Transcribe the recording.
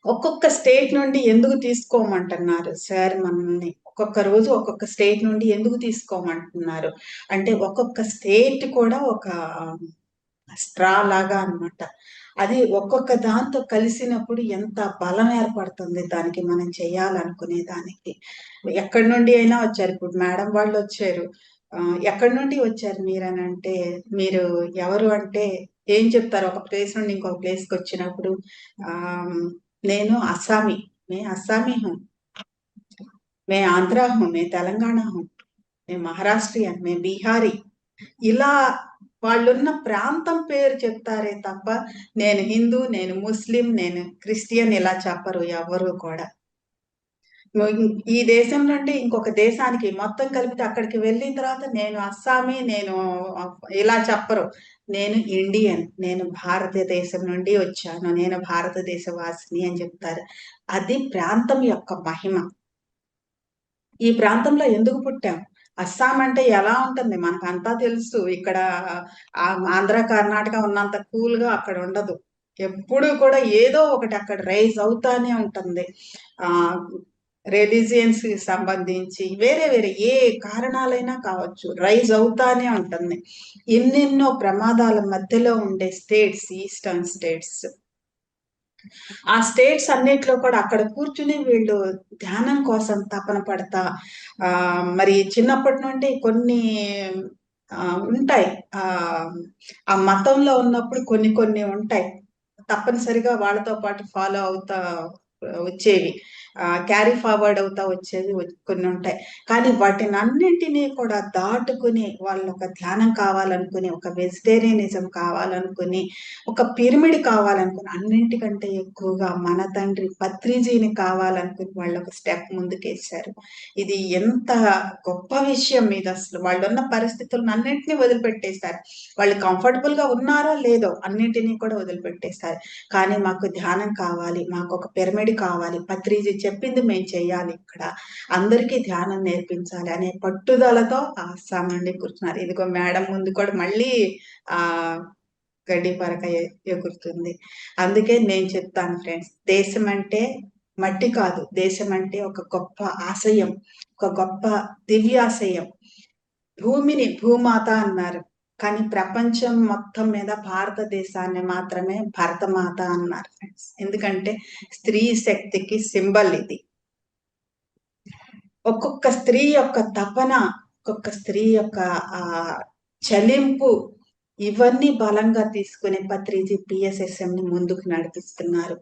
ఒక్కొక్క స్టేట్ నుండి ఎందుకు తీసుకోమంటున్నారు సార్ మనల్ని? ఒక్కొక్క రోజు ఒక్కొక్క స్టేట్ నుండి ఎందుకు తీసుకోమంటున్నారు? అంటే ఒక్కొక్క స్టేట్ కూడా ఒక స్ట్రా లాగా అన్నమాట. అది ఒక్కొక్క దాంతో కలిసినప్పుడు ఎంత బలం ఏర్పడుతుంది దానికి మనం చేయాలనుకునే దానికి. ఎక్కడి నుండి అయినా వచ్చారు. ఇప్పుడు మేడం వాళ్ళొచ్చారు. ఎక్కడి నుండి వచ్చారు మీరనంటే, మీరు ఎవరు అంటే ఏం చెప్తారు? ఒక ప్లేస్ నుండి ఇంకొక ప్లేస్‌కొచ్చినప్పుడు ఆహ్, నేను అస్సామీ. मैं असमी हूँ, मैं आंध्रा हूँ, मैं तेलंगाना हूँ, मैं महाराष्ट्रियन, मैं बिहारी. ఇలా వాళ్ళున్న ప్రాంతం పేరు చెప్తారే తప్ప, నేను హిందూ, నేను ముస్లిం, నేను క్రిస్టియన్ ఇలా చెప్పరు ఎవ్వరు కూడా. ఈ దేశం నుండి ఇంకొక దేశానికి మొత్తం కలిపితే అక్కడికి వెళ్ళిన తర్వాత నేను అస్సామీ, నేను ఇలా చెప్పరు. నేను ఇండియన్. నేను భారతదేశం నుండి వచ్చాను. నేను భారతదేశ వాసిని అని చెప్తారు. అది ప్రాంతం యొక్క మహిమ. ఈ ప్రాంతంలో ఎందుకు పుట్టాం? అస్సాం అంటే ఎలా ఉంటుంది? మనకంతా తెలుసు. ఇక్కడ ఆంధ్ర, కర్ణాటక ఉన్నంత కూల్‌గా అక్కడ ఉండదు. ఎప్పుడూ కూడా ఏదో ఒకటి అక్కడ రైజ్ అవుతానే ఉంటుంది. ఆహ్, రిలిజియన్స్‌కి సంబంధించి వేరే వేరే ఏ కారణాలైనా కావచ్చు. రైజ్ అవుతానే ఉంటుంది. ఎన్నెన్నో ప్రమాదాల మధ్యలో ఉండే స్టేట్స్ ఈస్టర్న్ స్టేట్స్. ఆ స్టేట్స్ అన్నిట్లో కూడా అక్కడ కూర్చుని వీళ్ళు ధ్యానం కోసం తపన పడతా మరి చిన్నప్పటి నుండి కొన్ని ఉంటాయి. ఆహ్, ఆ మతంలో ఉన్నప్పుడు కొన్ని కొన్ని ఉంటాయి. తప్పనిసరిగా వాళ్ళతో పాటు ఫాలో అవుతా వచ్చేవి. క్యారీ ఫార్వర్డ్ అవుతా వచ్చేవి కొన్నుంటాయి. కానీ వాటినన్నింటినీ కూడా దాటుకుని వాళ్ళొక ధ్యానం కావాలనుకుని, ఒక వెజిటేరియనిజం కావాలనుకుని, ఒక పిరమిడ్ కావాలనుకుని, అన్నింటికంటే ఎక్కువగా మన తండ్రి పత్రిజీని కావాలనుకుని వాళ్ళొక స్టెప్ ముందుకేశారు. ఇది ఎంత గొప్ప విషయం ఇదసలు. వాళ్ళున్న పరిస్థితులనన్నింటిని వదిలిపెట్టేశారు. వాళ్ళు కంఫర్టబుల్‌గా ఉన్నారో లేదో అన్నింటిని కూడా వదిలిపెట్టేశారు. కానీ మాకు ధ్యానం కావాలి, మాకొక పిరమిడ్ కావాలి, పత్రిజీ చెప్పింది మేము చెయ్యాలి ఇక్కడ. అందరికీ ధ్యానం నేర్పించాలి అనే పట్టుదలతో అస్సాం నుండి కూర్చున్నారు. ఇదిగో మేడం ముందు కూడా మళ్ళీ ఆహ్, గడ్డి పరక ఎగురుతుంది. అందుకే నేను చెప్తాను ఫ్రెండ్స్, దేశమంటే మట్టి కాదు. దేశమంటే ఒక గొప్ప ఆశయం, ఒక గొప్ప దివ్యాశయం. భూమిని భూమాత అన్నారు. కానీ ప్రపంచం మొత్తం మీద భారతదేశాన్ని మాత్రమే భరతమాత అన్నారు ఫ్రెండ్స్. ఎందుకంటే స్త్రీ శక్తికి సింబల్ ఇది. ఒక్కొక్క స్త్రీ యొక్క తపన, ఒక్కొక్క స్త్రీ యొక్క ఆహ్, చలింపు ఇవన్నీ బలంగా తీసుకొని పత్రిజీ పీఎస్ఎస్ఎంని ముందుకు నడిపిస్తున్నారు.